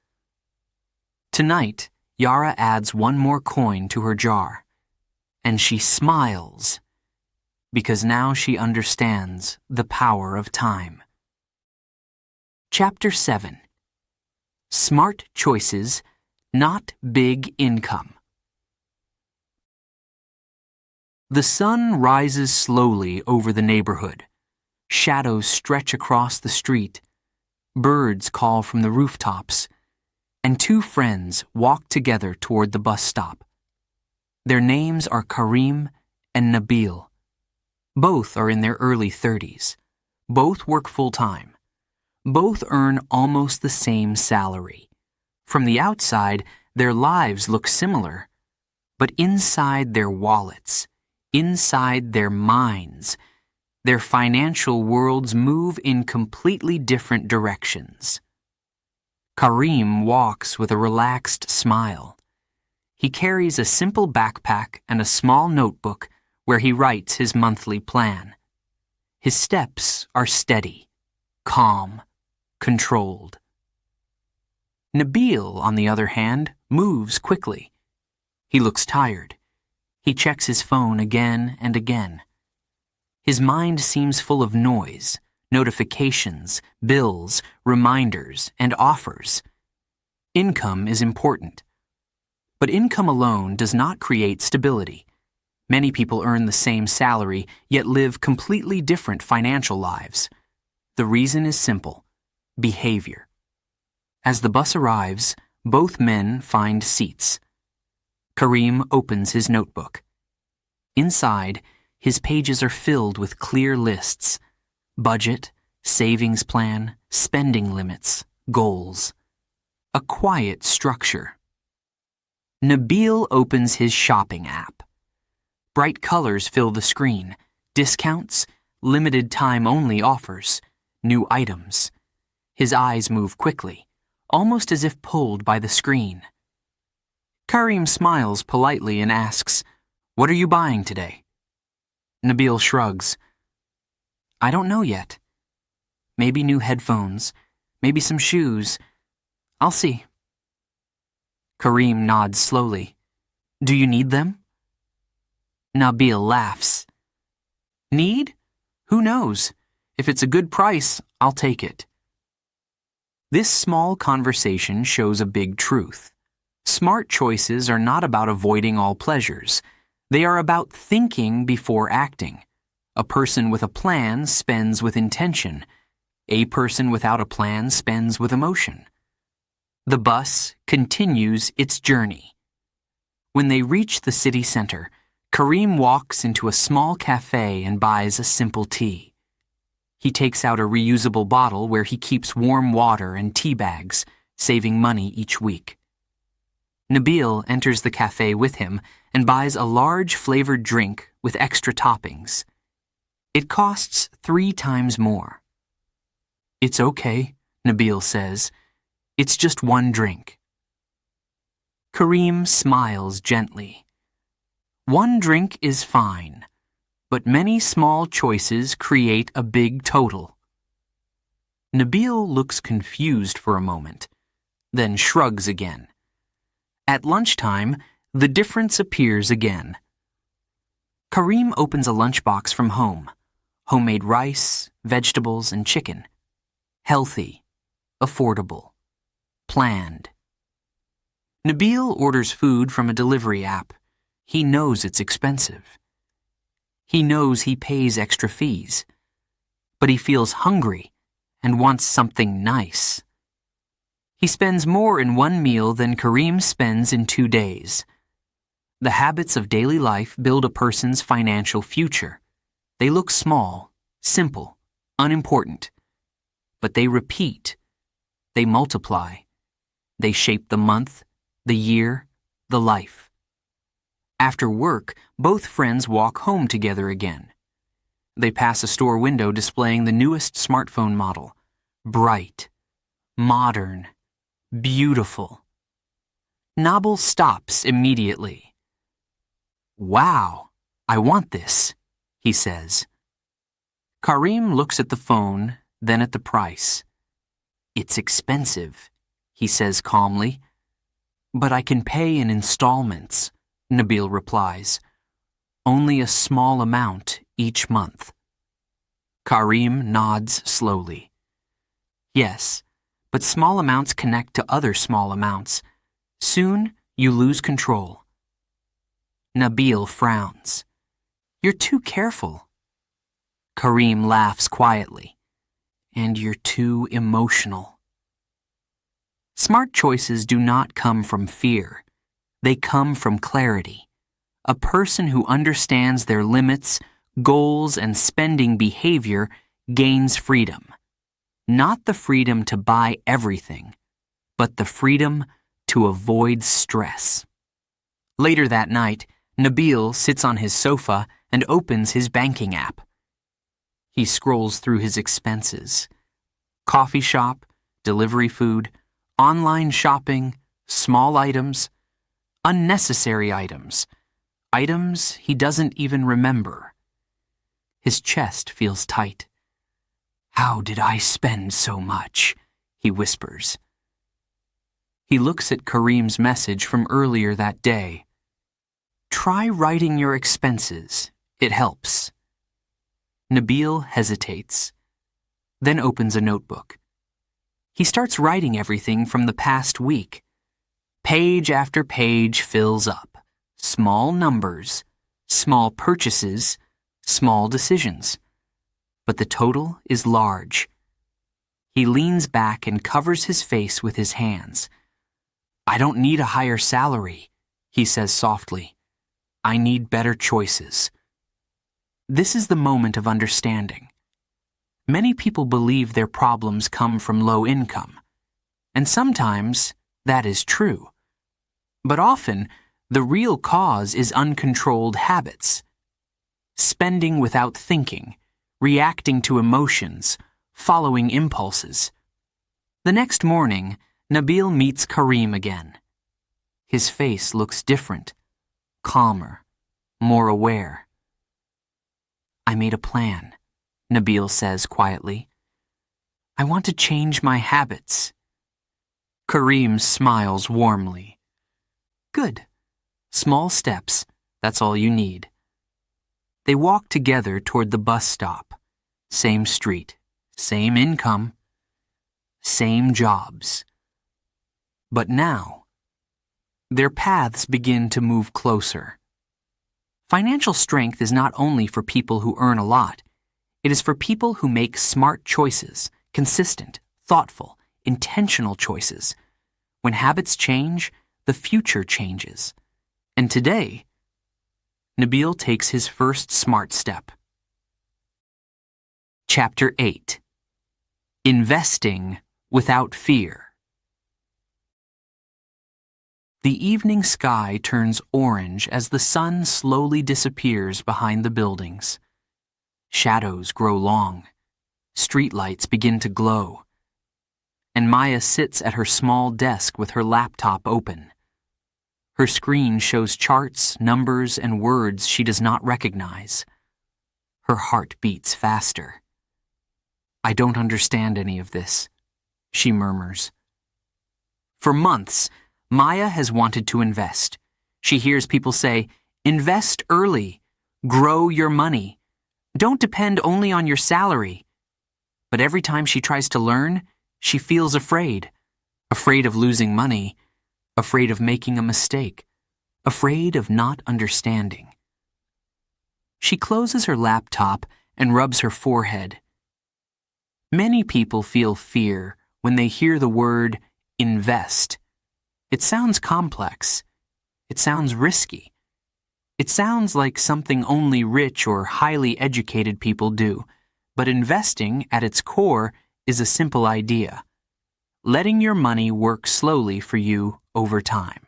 Tonight, Yara adds one more coin to her jar, and she smiles, because now she understands the power of time. Chapter 7. Smart Choices, Not Big Income. The sun rises slowly over the neighborhood. Shadows stretch across the street. Birds call from the rooftops, and two friends walk together toward the bus stop. Their names are Karim and Nabil. Both are in their early 30s. Both work full-time. Both earn almost the same salary. From the outside, their lives look similar. But inside their wallets, inside their minds, their financial worlds move in completely different directions. Karim walks with a relaxed smile. He carries a simple backpack and a small notebook where he writes his monthly plan. His steps are steady, calm, controlled. Nabil, on the other hand, moves quickly. He looks tired. He checks his phone again and again. His mind seems full of noise, notifications, bills, reminders, and offers. Income is important. But income alone does not create stability. Many people earn the same salary, yet live completely different financial lives. The reason is simple: behavior. As the bus arrives, both men find seats. Karim opens his notebook. Inside, his pages are filled with clear lists: budget, savings plan, spending limits, goals. A quiet structure. Nabil opens his shopping app. Bright colors fill the screen: discounts, limited time only offers, new items. His eyes move quickly, almost as if pulled by the screen. Karim smiles politely and asks, "What are you buying today?" Nabil shrugs. "I don't know yet. Maybe new headphones, maybe some shoes. I'll see." Karim nods slowly. "Do you need them?" Nabil laughs. "Need? Who knows? If it's a good price, I'll take it." This small conversation shows a big truth. Smart choices are not about avoiding all pleasures. They are about thinking before acting. A person with a plan spends with intention. A person without a plan spends with emotion. The bus continues its journey. When they reach the city center, Karim walks into a small cafe and buys a simple tea. He takes out a reusable bottle where he keeps warm water and tea bags, saving money each week. Nabil enters the cafe with him and buys a large flavored drink with extra toppings. It costs 3 times more. "It's okay," Nabil says. "It's just one drink." Karim smiles gently. One drink is fine, but many small choices create a big total. Nabil looks confused for a moment, then shrugs again. At lunchtime, the difference appears again. Karim opens a lunchbox from home: homemade rice, vegetables, and chicken. Healthy, affordable, planned. Nabil orders food from a delivery app. He knows it's expensive. He knows he pays extra fees. But he feels hungry and wants something nice. He spends more in one meal than Karim spends in 2 days. The habits of daily life build a person's financial future. They look small, simple, unimportant. But they repeat. They multiply. They shape the month, the year, the life. After work, both friends walk home together again. They pass a store window displaying the newest smartphone model. Bright, modern, beautiful. Nabil stops immediately. "Wow, I want this," he says. Karim looks at the phone, then at the price. "It's expensive," he says calmly. "But I can pay in installments," Nabil replies. "Only a small amount each month." Karim nods slowly. "Yes, but small amounts connect to other small amounts. Soon, you lose control." Nabil frowns. "You're too careful." Karim laughs quietly. "And you're too emotional." Smart choices do not come from fear. They come from clarity. A person who understands their limits, goals, and spending behavior gains freedom. Not the freedom to buy everything, but the freedom to avoid stress. Later that night, Nabil sits on his sofa and opens his banking app. He scrolls through his expenses. Coffee shop, delivery food, online shopping, small items, unnecessary items, items he doesn't even remember. His chest feels tight. "How did I spend so much?" he whispers. He looks at Kareem's message from earlier that day. Try writing your expenses. It helps. Nabil hesitates, then opens a notebook. He starts writing everything from the past week. Page after page fills up. Small numbers, small purchases, small decisions. But the total is large. He leans back and covers his face with his hands. I don't need a higher salary, he says softly. I need better choices. This is the moment of understanding. Many people believe their problems come from low income, and sometimes that is true. But often, the real cause is uncontrolled habits. Spending without thinking, reacting to emotions, following impulses. The next morning, Nabil meets Kareem again. His face looks different, calmer, more aware. I made a plan, Nabil says quietly. I want to change my habits. Kareem smiles warmly. Good. Small steps, that's all you need. They walk together toward the bus stop. Same street, same income, same jobs. But now, their paths begin to move closer. Financial strength is not only for people who earn a lot. It is for people who make smart choices, consistent, thoughtful, intentional choices. When habits change, the future changes. And today, Nabil takes his first smart step. Chapter 8. Investing without fear. The evening sky turns orange as the sun slowly disappears behind the buildings. Shadows grow long. Streetlights begin to glow. And Maya sits at her small desk with her laptop open. Her screen shows charts, numbers, and words she does not recognize. Her heart beats faster. I don't understand any of this, she murmurs. For months, Maya has wanted to invest. She hears people say, invest early, grow your money. Don't depend only on your salary. But every time she tries to learn, she feels afraid. Afraid of losing money. Afraid of making a mistake. Afraid of not understanding. She closes her laptop and rubs her forehead. Many people feel fear when they hear the word invest. It sounds complex. It sounds risky. It sounds like something only rich or highly educated people do, but investing, at its core, is a simple idea. Letting your money work slowly for you over time.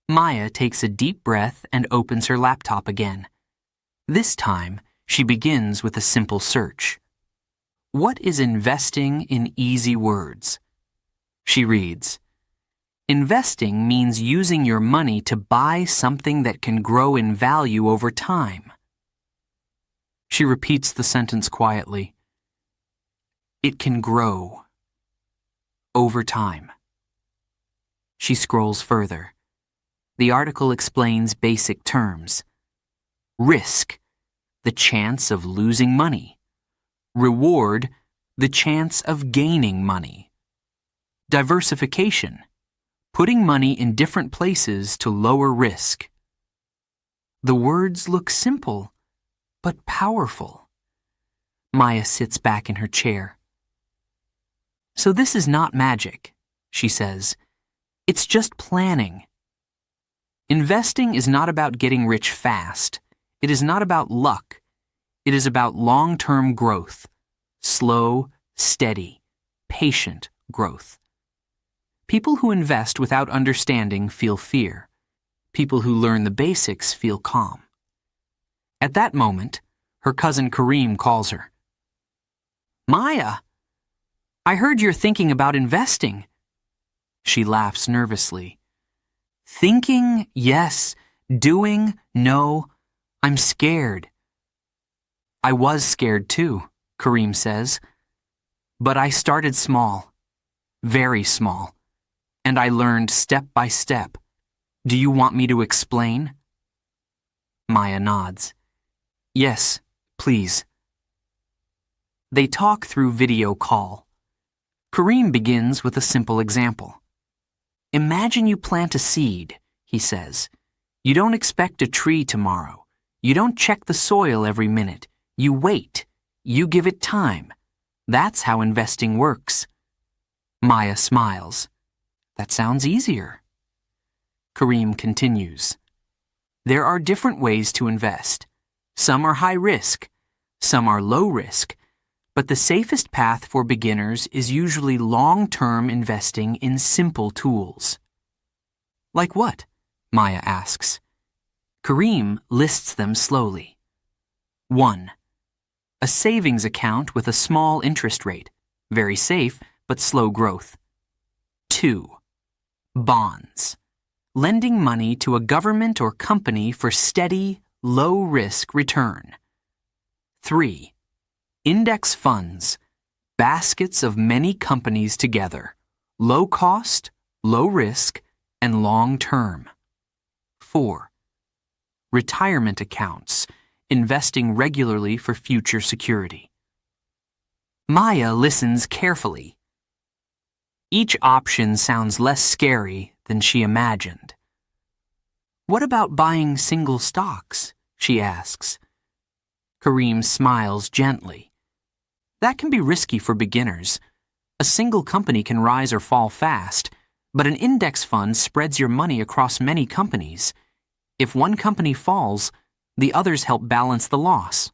Maya takes a deep breath and opens her laptop again. This time, she begins with a simple search. What is investing in easy words? She reads, investing means using your money to buy something that can grow in value over time. She repeats the sentence quietly. It can grow over time. She scrolls further. The article explains basic terms. Risk, the chance of losing money. Reward, the chance of gaining money. Diversification, putting money in different places to lower risk. The words look simple, but powerful. Maya sits back in her chair. So this is not magic, she says. It's just planning. Investing is not about getting rich fast. It is not about luck. It is about long-term growth. Slow, steady, patient growth. People who invest without understanding feel fear. People who learn the basics feel calm. At that moment, her cousin Kareem calls her. Maya, I heard you're thinking about investing. She laughs nervously. Thinking, yes. Doing, no. I'm scared. I was scared too, Kareem says. But I started small. Very small. And I learned step by step. Do you want me to explain? Maya nods. Yes, please. They talk through video call. Kareem begins with a simple example. Imagine you plant a seed, he says. You don't expect a tree tomorrow. You don't check the soil every minute. You wait. You give it time. That's how investing works. Maya smiles. That sounds easier. Kareem continues. There are different ways to invest. Some are high risk. Some are low risk. But the safest path for beginners is usually long-term investing in simple tools. Like what? Maya asks. Kareem lists them slowly. 1. A savings account with a small interest rate, very safe but slow growth. 2. Bonds. Lending money to a government or company for steady, low-risk return. 3. Index funds. Baskets of many companies together. Low cost, low risk, and long-term. 4. Retirement accounts. Investing regularly for future security. Maya listens carefully. Each option sounds less scary than she imagined. What about buying single stocks? She asks. Kareem smiles gently. That can be risky for beginners. A single company can rise or fall fast, but an index fund spreads your money across many companies. If one company falls, the others help balance the loss.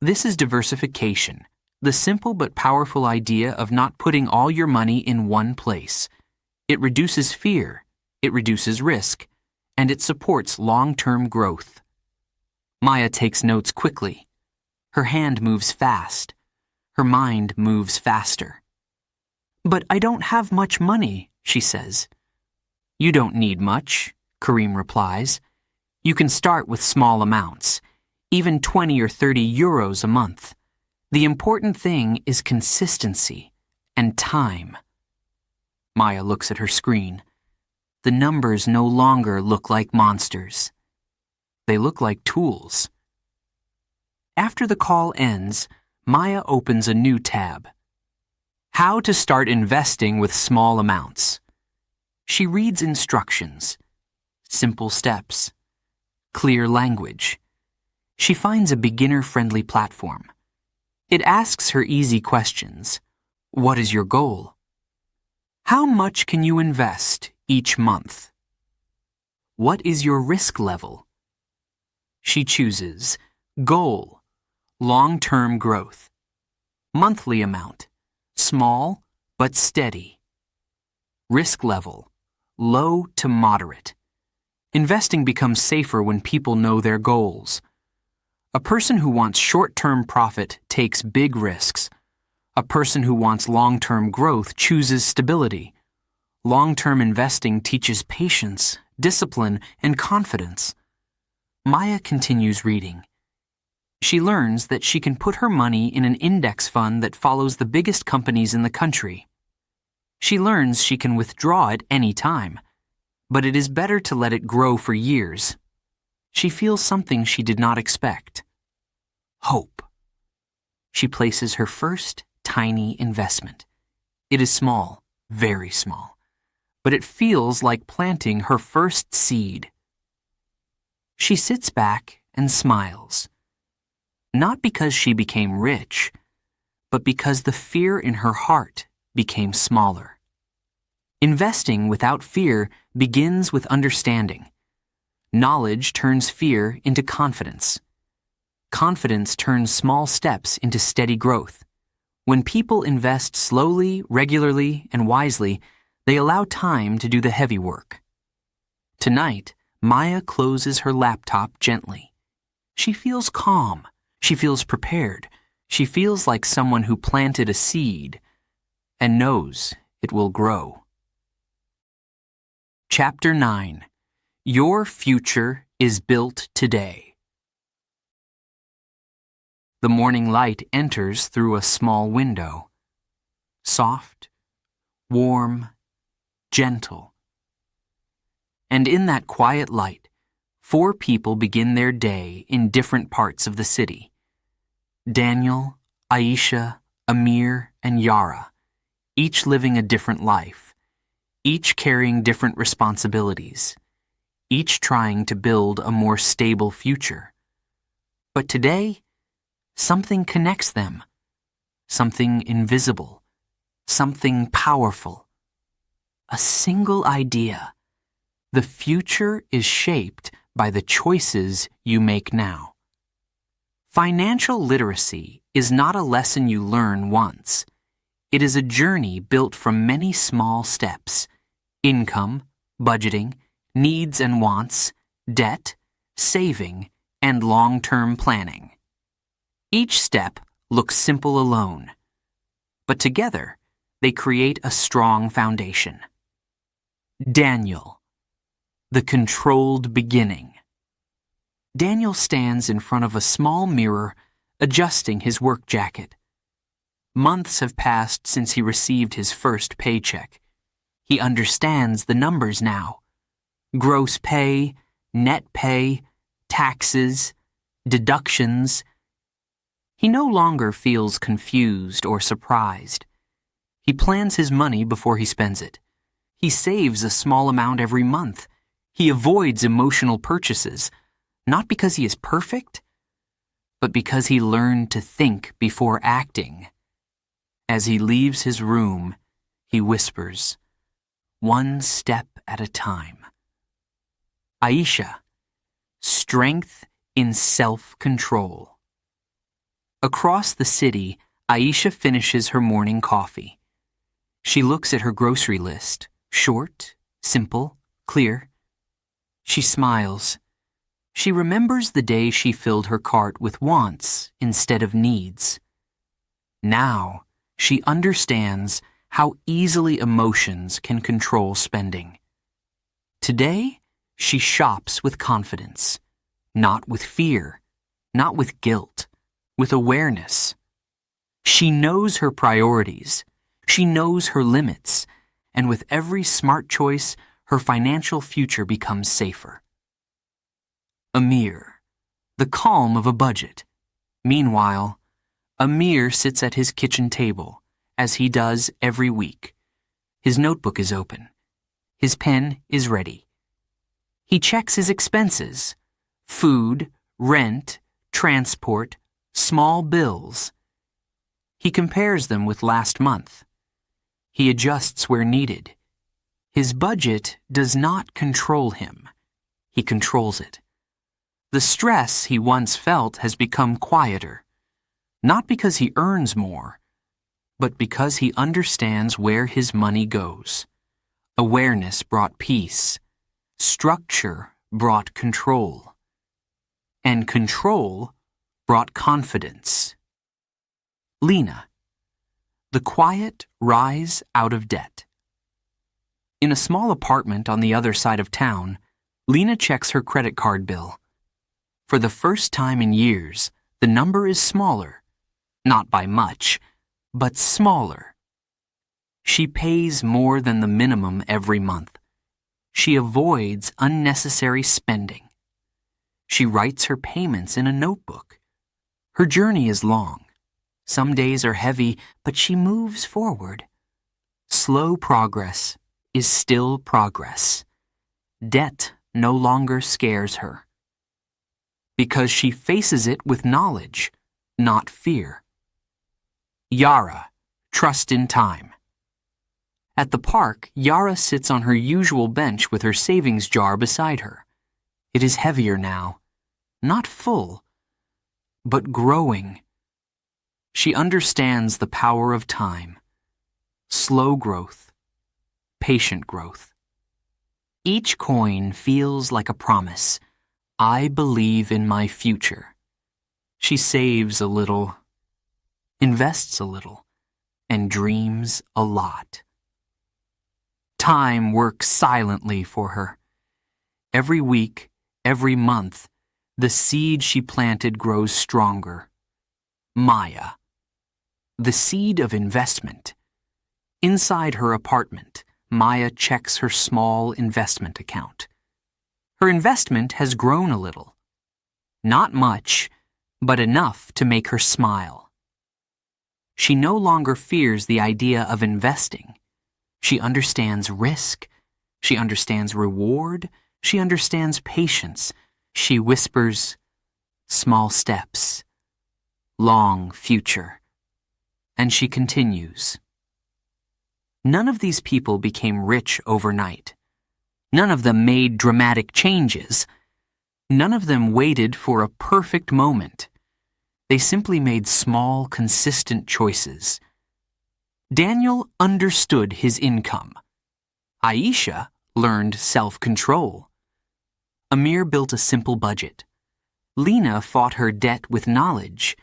This is diversification, the simple but powerful idea of not putting all your money in one place. It reduces fear, it reduces risk, and it supports long-term growth. Maya takes notes quickly. Her hand moves fast. Her mind moves faster. But I don't have much money, she says. You don't need much, Kareem replies. You can start with small amounts, even 20 or 30 euros a month. The important thing is consistency and time. Maya looks at her screen. The numbers no longer look like monsters. They look like tools. After the call ends, Maya opens a new tab. How to start investing with small amounts. She reads instructions. Simple steps. Clear language. She finds a beginner-friendly platform. It asks her easy questions. What is your goal? How much can you invest each month? What is your risk level? She chooses goal, long-term growth, monthly amount, small but steady, risk level, low to moderate. Investing becomes safer when people know their goals. A person who wants short-term profit takes big risks. A person who wants long-term growth chooses stability. Long-term investing teaches patience, discipline, and confidence. Maya continues reading. She learns that she can put her money in an index fund that follows the biggest companies in the country. She learns she can withdraw it any time, but it is better to let it grow for years. She feels something she did not expect. Hope. She places her first tiny investment. It is small, very small, but it feels like planting her first seed. She sits back and smiles. Not because she became rich, but because the fear in her heart became smaller. Investing without fear begins with understanding. Knowledge turns fear into confidence. Confidence turns small steps into steady growth. When people invest slowly, regularly, and wisely, they allow time to do the heavy work. Tonight, Maya closes her laptop gently. She feels calm. She feels prepared. She feels like someone who planted a seed and knows it will grow. Chapter 9. Your future is built today. The morning light enters through a small window. Soft, warm, gentle. And in that quiet light, 4 people begin their day in different parts of the city. Daniel, Aisha, Amir, and Yara, each living a different life, each carrying different responsibilities, each trying to build a more stable future. But today, something connects them, something invisible, something powerful. A single idea. The future is shaped by the choices you make now. Financial literacy is not a lesson you learn once. It is a journey built from many small steps: income, budgeting, needs and wants, debt, saving, and long-term planning. Each step looks simple alone, but together they create a strong foundation. Daniel, the controlled beginning. Daniel stands in front of a small mirror, adjusting his work jacket. Months have passed since he received his first paycheck. He understands the numbers now: gross pay, net pay, taxes, deductions. He no longer feels confused or surprised. He plans his money before he spends it. He saves a small amount every month. He avoids emotional purchases, not because he is perfect, but because he learned to think before acting. As he leaves his room, he whispers, "One step at a time." Aisha, strength in self-control. Across the city, Aisha finishes her morning coffee. She looks at her grocery list, short, simple, clear. She smiles. She remembers the day she filled her cart with wants instead of needs. Now, she understands how easily emotions can control spending. Today, she shops with confidence, not with fear, not with guilt, with awareness. She knows her priorities. She knows her limits, and with every smart choice, her financial future becomes safer. Amir, the calm of a budget. Meanwhile, Amir sits at his kitchen table, as he does every week. His notebook is open. His pen is ready. He checks his expenses: food, rent, transport, small bills. He compares them with last month. He adjusts where needed. His budget does not control him. He controls it. The stress he once felt has become quieter, not because he earns more, but because he understands where his money goes. Awareness brought peace. Structure brought control. And control brought confidence. Lena, the quiet rise out of debt. In a small apartment on the other side of town, Lena checks her credit card bill. For the first time in years, the number is smaller. Not by much, but smaller. She pays more than the minimum every month. She avoids unnecessary spending. She writes her payments in a notebook. Her journey is long. Some days are heavy, but she moves forward. Slow progress is still progress. Debt no longer scares her. Because she faces it with knowledge, not fear. Yara, trust in time. At the park, Yara sits on her usual bench with her savings jar beside her. It is heavier now, not full, but growing. She understands the power of time, slow growth, patient growth. Each coin feels like a promise. I believe in my future. She saves a little, invests a little, and dreams a lot. Time works silently for her. Every week, every month, the seed she planted grows stronger. Maya, the seed of investment. Inside her apartment, Maya checks her small investment account. Her investment has grown a little. Not much, but enough to make her smile. She no longer fears the idea of investing. She understands risk. She understands reward. She understands patience. She whispers, small steps, long future. And she continues. None of these people became rich overnight. None of them made dramatic changes. None of them waited for a perfect moment. They simply made small, consistent choices. Daniel understood his income. Aisha learned self-control. Amir built a simple budget. Lena fought her debt with knowledge.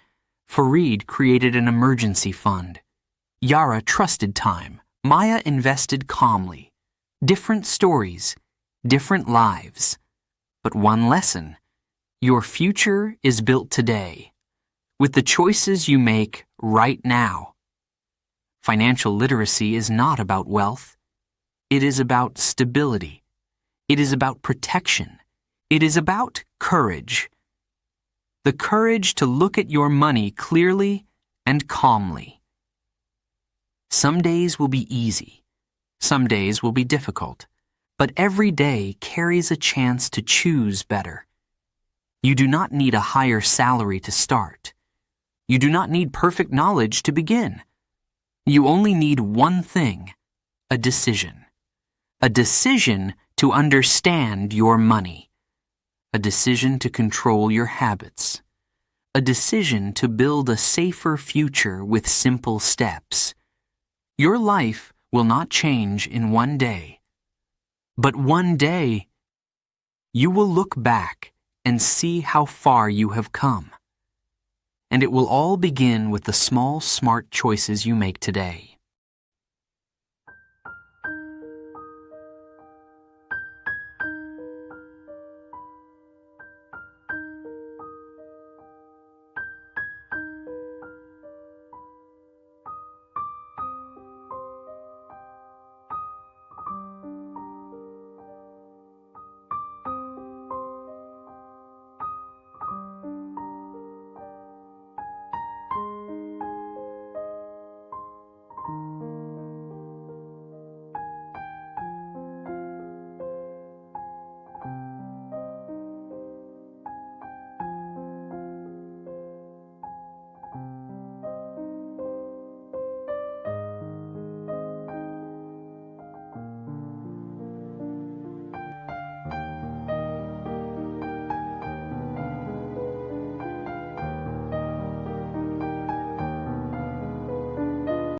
Fareed created an emergency fund. Yara trusted time. Maya invested calmly. Different stories, different lives. But one lesson: your future is built today, with the choices you make right now. Financial literacy is not about wealth. It is about stability. It is about protection. It is about courage. The courage to look at your money clearly and calmly. Some days will be easy. Some days will be difficult. But every day carries a chance to choose better. You do not need a higher salary to start. You do not need perfect knowledge to begin. You only need one thing: a decision. A decision to understand your money. A decision to control your habits. A decision to build a safer future with simple steps. Your life will not change in one day. But one day, you will look back and see how far you have come. And it will all begin with the small, smart choices you make today.